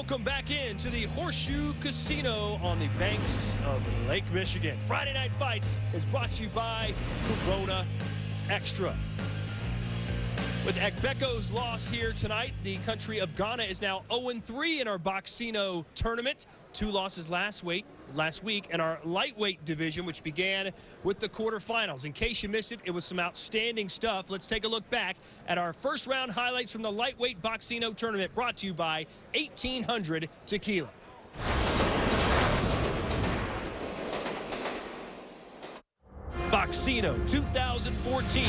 Welcome back into the Horseshoe Casino on the banks of Lake Michigan. Friday Night Fights is brought to you by Corona Extra. With Ekbeko's loss here tonight, the country of Ghana is now 0-3 in our Boxino tournament. 2 losses last week in our lightweight division, which began with the quarterfinals. In case you missed it, it was some outstanding stuff. Let's take a look back at our first round highlights from the lightweight Boxino tournament, brought to you by 1800 Tequila. Boxino 2014.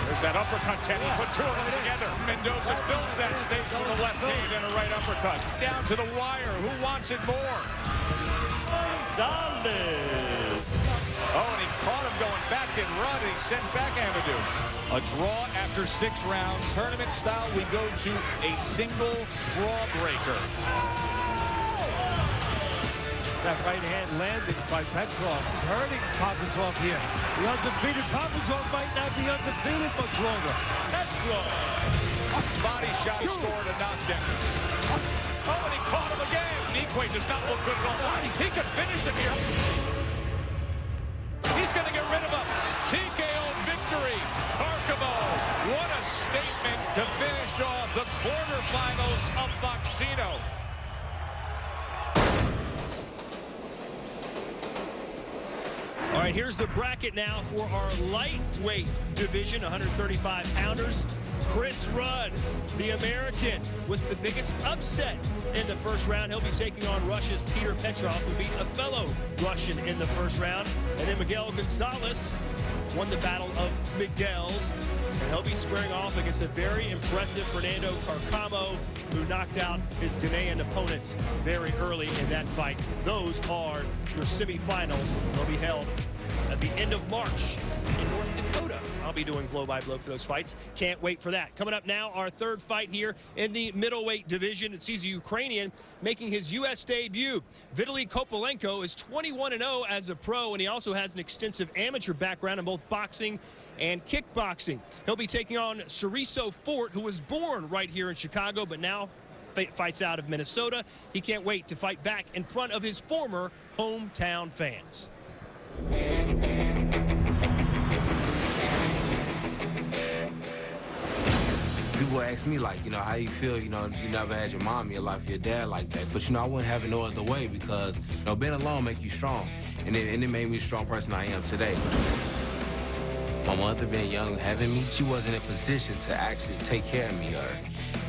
There's that uppercut, Teddy. Put 2 of them together. Mendoza fills that stage with a left hand and a right uppercut. Down to the wire. Who wants it more? Gonzalez. Oh, and he caught him going back and run, and he sends back Amadou. A draw after 6 rounds. Tournament style, we go to a single draw breaker. That right hand landing by Petrov is hurting Papazov here. The undefeated Papazov might not be undefeated much longer. Petrov. Body shot scored a knockdown. Oh, and he caught him again. Nikwe does not look good at all. He could finish him here. He's going to get rid of him. TKO victory. Arcamo. What a statement to finish off the quarterfinals of Boxino. All right, here's the bracket now for our lightweight division, 135-pounders. Chris Rudd, the American, with the biggest upset in the first round. He'll be taking on Russia's Peter Petrov, who beat a fellow Russian in the first round. And then Miguel Gonzalez won the battle of Miguel's. And he'll be squaring off against a very impressive Fernando Carcamo, who knocked out his Ghanaian opponent very early in that fight. Those are your semifinals. They'll be held at the end of March in North Dakota. I'll be doing blow-by-blow for those fights. Can't wait for that. Coming up now, our third fight here in the middleweight division. It sees a Ukrainian making his U.S. debut. Vitaliy Kopylenko is 21-0 as a pro, and he also has an extensive amateur background in both boxing and kickboxing. He'll be taking on Cerresso, who was born right here in Chicago, but now fights out of Minnesota. He can't wait to fight back in front of his former hometown fans. People ask me, like, how you feel, you never had your mom in your life, your dad like that. But, I wouldn't have it no other way because, being alone make you strong. And it made me the strong person I am today. My mother being young, having me, she wasn't in a position to actually take care of me.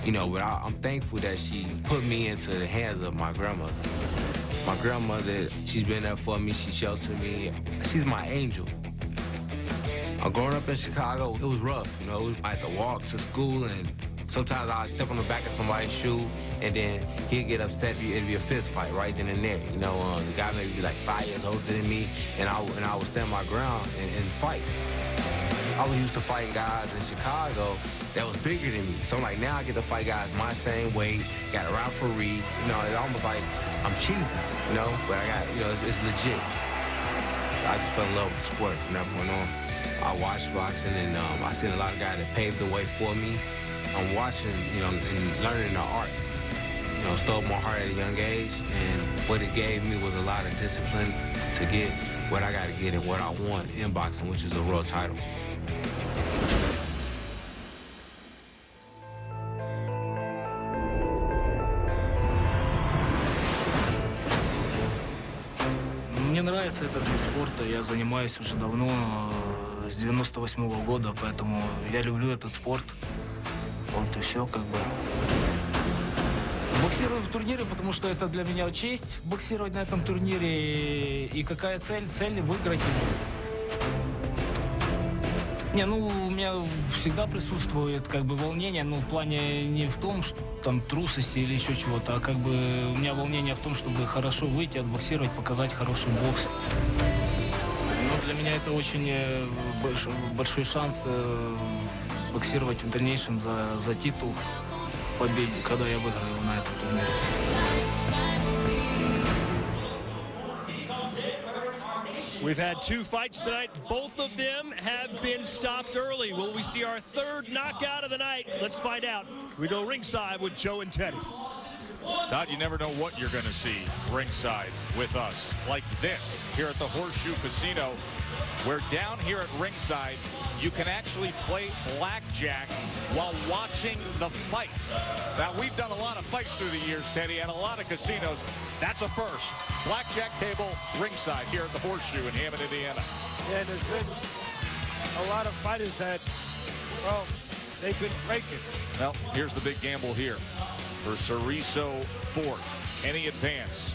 But I'm thankful that she put me into the hands of my grandmother. My grandmother, she's been there for me. She sheltered me. She's my angel. Growing up in Chicago, it was rough. I had to walk to school, and sometimes I'd step on the back of somebody's shoe, and then he'd get upset. It'd be a fist fight right then and there. The guy may be like 5 years older than me, and I would stand my ground and fight. I was used to fighting guys in Chicago that was bigger than me. So now I get to fight guys my same weight, got a referee. It's almost like I'm cheap, but I got, it's legit. I just fell in love with the sport from that point on. I watched boxing, and I seen a lot of guys that paved the way for me. I'm watching, and learning the art. Stole my heart at a young age, and what it gave me was a lot of discipline to get what I got to get and what I want in boxing, which is a world title. Мне нравится этот вид спорта, я занимаюсь уже давно, с 98-го года, поэтому я люблю этот спорт. Вот и все, Боксирую в турнире, потому что это для меня честь боксировать на этом турнире. И какая цель? Цель выиграть. У меня всегда присутствует волнение, в плане не в том, что там трусости или еще чего-то, а у меня волнение в том, чтобы хорошо выйти, отбоксировать, показать хороший бокс. Для меня это очень большой шанс боксировать в дальнейшем за титул победы, когда я выиграю на этом турнире. We've had 2 fights tonight. Both of them have been stopped early. Will we see our third knockout of the night? Let's find out. We go ringside with Joe and Teddy. Todd, you never know what you're going to see ringside with us. Like this here at the Horseshoe Casino, where down here at ringside, you can actually play blackjack while watching the fights. Now, we've done a lot of fights through the years, Teddy, and a lot of casinos. That's a first. Blackjack table ringside here at the Horseshoe in Hammond, Indiana. Yeah, and there's been a lot of fighters that, well, they've been breaking. Well, here's the big gamble here for Cerresso Ford. Can he advance?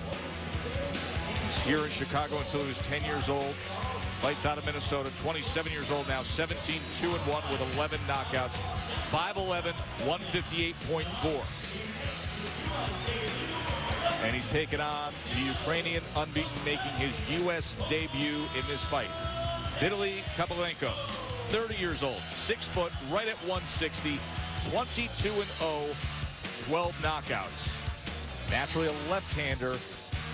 He's here in Chicago until he was 10 years old. Fights out of Minnesota, 27 years old now, 17-2-1 with 11 knockouts, 5'11", 158.4. And he's taken on the Ukrainian unbeaten, making his U.S. debut in this fight. Vitaliy Kopylenko, 30 years old, 6 foot, right at 160, 22-0, 12 knockouts. Naturally a left-hander,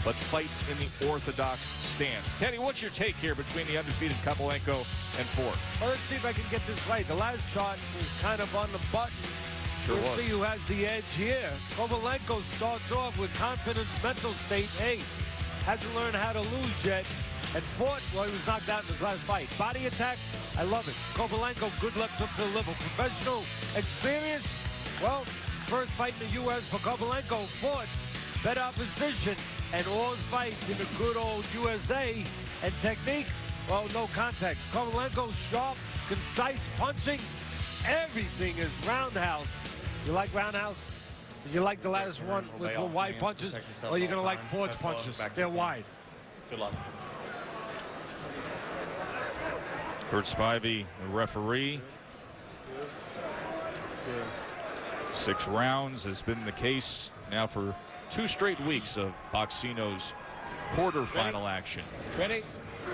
but fights in the orthodox stance. Teddy, what's your take here between the undefeated Kopylenko and Ford? Well, let's see if I can get this right. The last chart was kind of on the button. Sure We'll was. see who has the edge here. Kopylenko starts off with confidence, mental state. Hey, hasn't learned how to lose yet. And Ford, well, he was knocked out in his last fight. Body attack, I love it. Kopylenko, good left hook to the liver. Professional experience, well, first fight in the U.S. for Kopylenko. Ford, better opposition, and all his fights in the good old USA. And technique, well, no contact. Kopylenko, sharp, concise punching. Everything is roundhouse. You like roundhouse? Did you like the last one with the wide punches? Or you're going to like Ford's punches? They're wide. Good luck. Kurt Spivey, the referee. 6 rounds has been the case now for 2 straight weeks of Boxino's quarterfinal action. Ready?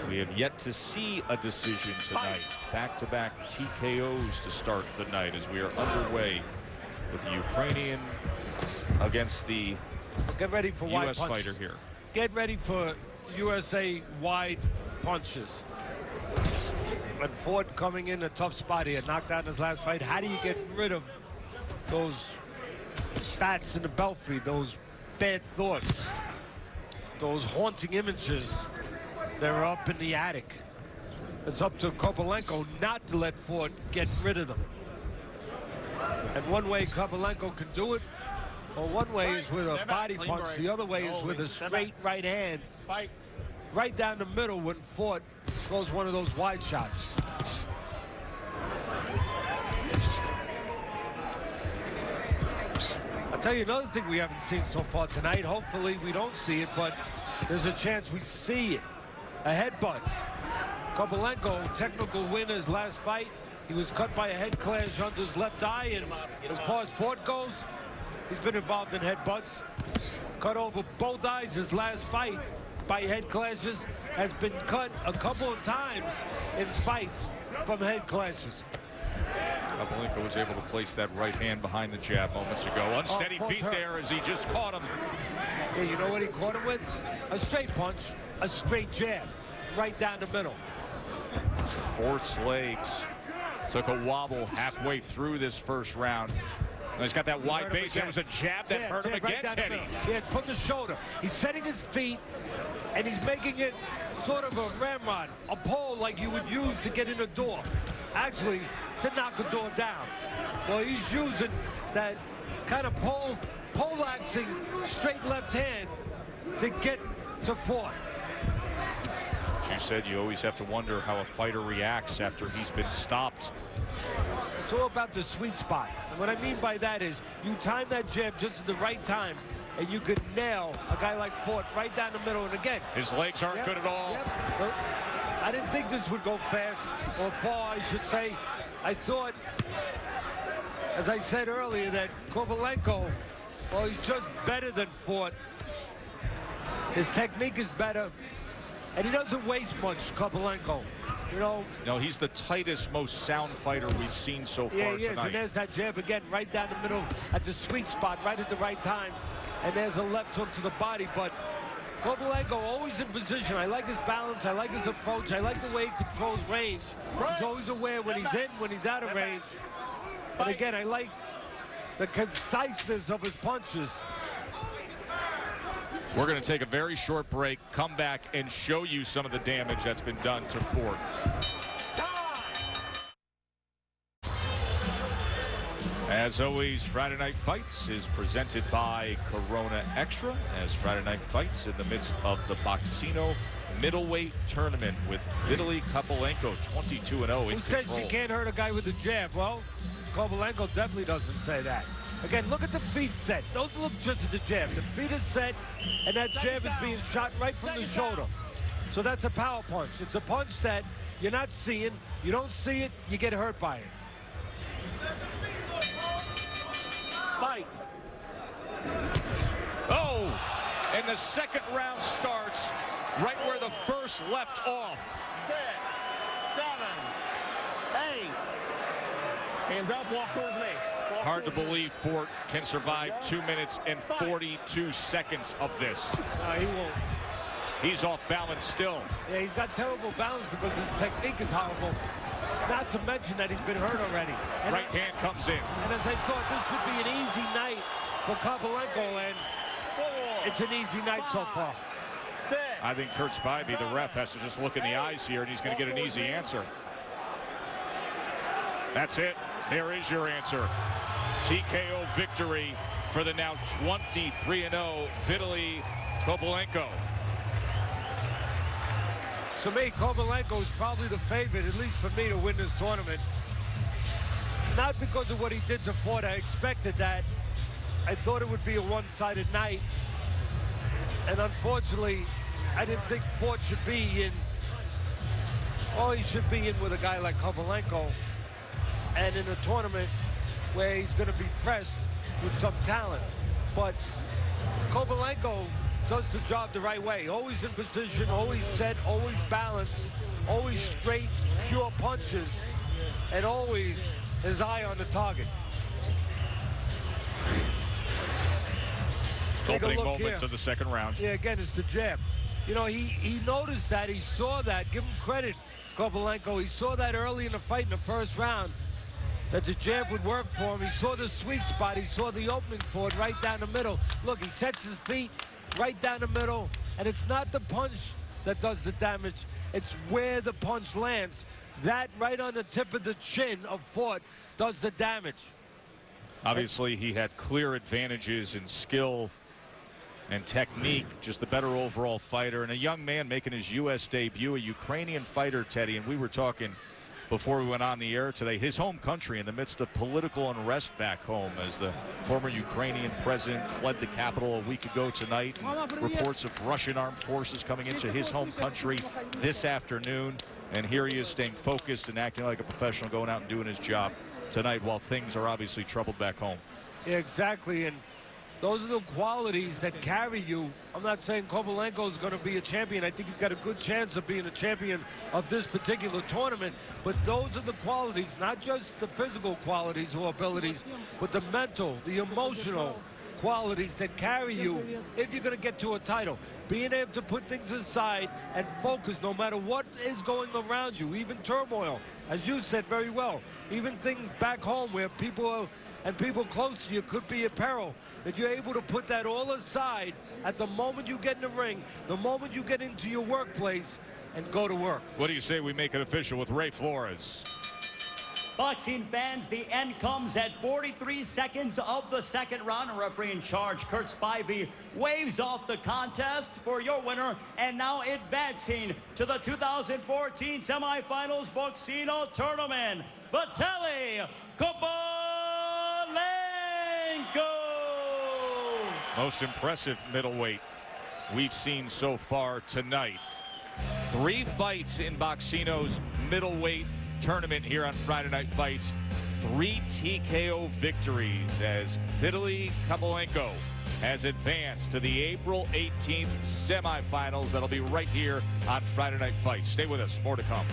We have yet to see a decision tonight. Back-to-back TKOs to start the night as we are underway with the Ukrainian against the Get ready for wide U.S. punches. fighter here. Get ready for USA wide punches. And Ford coming in a tough spot here, knocked out in his last fight. How do you get rid of those bats in the belfry, those bad thoughts, those haunting images that are up in the attic? It's up to Kopylenko not to let Ford get rid of them. And one way Kopylenko can do it, or one way is with a body punch, the other way is with a straight right hand, right down the middle when Ford throws one of those wide shots. I'll tell you another thing we haven't seen so far tonight. Hopefully we don't see it, but there's a chance we see it. A headbutt. Kopylenko, technical win his last fight. He was cut by a head clash under his left eye, and as far as Ford goes, he's been involved in headbutts. Cut over both eyes his last fight by head clashes. Has been cut a couple of times in fights from head clashes. Kopylenko was able to place that right hand behind the jab moments ago. Unsteady feet there as he just caught him. Yeah, you know what he caught him with? A straight punch, a straight jab, right down the middle. Ford's legs took a wobble halfway through this first round. And he's got that wide base. It was a jab that hurt him again, Teddy. Yeah, it's from the shoulder. He's setting his feet, and he's making it sort of a ramrod, a pole like you would use to get in a door. Actually, to knock a door down. Well, he's using that kind of poleaxing straight left hand to get to Ford. You said you always have to wonder how a fighter reacts after he's been stopped. It's all about the sweet spot. And what I mean by that is you time that jab just at the right time, and you could nail a guy like Ford right down the middle. And again, His legs aren't good at all. Well, I didn't think this would go fast, or far, I should say. I thought, as I said earlier, that Kopylenko, well, he's just better than Ford. His technique is better, and he doesn't waste much, Kopylenko. You know. No, he's the tightest, most sound fighter we've seen so far Yeah, he is, tonight. and there's that jab again, right down the middle at the sweet spot, right at the right time. And there's a left hook to the body, but Kopylenko always in position. I like his balance, I like his approach, I like the way he controls range. He's always aware when he's in, when he's out of range. And again, I like the conciseness of his punches. We're going to take a very short break, come back, and show you some of the damage that's been done to Fort. As always, Friday Night Fights is presented by Corona Extra, as Friday Night Fights in the midst of the Boxino middleweight tournament with Vitaliy Kopylenko, 22-0 in Who says control. you can't hurt a guy with a jab? Well, Kopylenko definitely doesn't say that. Again, look at the feet set. Don't look just at the jab. The feet is set, and that jab is being shot right from the shoulder. So that's a power punch. It's a punch that you're not seeing. You don't see it, you get hurt by it. Fight. Oh, and the second round starts right where the first left off. 6, 7, 8. Hands up, walk towards me. Walk Hard to towards me. believe Fort can survive 2 minutes and 42 seconds of this. No, he won't. He's off balance still. Yeah, he's got terrible balance because his technique is horrible. Not to mention that he's been hurt already. And Right hand comes in. And as I thought, this should be an easy night for Kopylenko, and 4, it's an easy night so far. 6. I think Kurt Spivey, the ref, has to just look in the eyes here, and he's going to get an easy answer. That's it. There is your answer. TKO victory for the now 23-0 Vitaliy Kopylenko. To me, Kopylenko is probably the favorite, at least for me, to win this tournament. Not because of what he did to Ford. I expected that. I thought it would be a one-sided night. And unfortunately, I didn't think Ford should be in. Oh, he should be in with a guy like Kopylenko. And in a tournament where he's going to be pressed with some talent. But Kopylenko does the job the right way. Always in position, always set, always balanced, always straight, pure punches, and always his eye on the target. Take a Opening look moments here. of the second round. Yeah, again, it's the jab. You know, he noticed that. He saw that. Give him credit, Kopylenko. He saw that early in the fight in the first round, that the jab would work for him. He saw the sweet spot. He saw the opening for it right down the middle. Look, he sets his feet right down the middle, and it's not the punch that does the damage. It's where the punch lands. That right on the tip of the chin of Fort does the damage. Obviously, he had clear advantages in skill and technique, just a better overall fighter, and a young man making his U.S. debut, a Ukrainian fighter, Teddy, and we were talking before we went on the air today, his home country in the midst of political unrest back home as the former Ukrainian president fled the capital a week ago tonight. Reports of Russian armed forces coming into his home country this afternoon, and here he is staying focused and acting like a professional, going out and doing his job tonight while things are obviously troubled back home. Yeah, exactly, and those are the qualities that carry you. I'm not saying Kopylenko is going to be a champion. I think he's got a good chance of being a champion of this particular tournament. But those are the qualities, not just the physical qualities or abilities, but the mental, the emotional qualities that carry you if you're going to get to a title. Being able to put things aside and focus no matter what is going around you, even turmoil, as you said very well, even things back home where people close to you could be in peril, that you're able to put that all aside at the moment you get in the ring, the moment you get into your workplace, and go to work. What do you say we make it official with Ray Flores? Boxing fans, the end comes at 43 seconds of the second round. Referee in charge, Kurt Spivey, waves off the contest for your winner, and now advancing to the 2014 semifinals Boxino tournament, Vitaliy Kopylenko. Most impressive middleweight we've seen so far tonight. 3 fights in Boxino's middleweight tournament here on Friday Night Fights. 3 TKO victories as Vitaliy Kopylenko has advanced to the April 18th semifinals. That'll be right here on Friday Night Fights. Stay with us. More to come.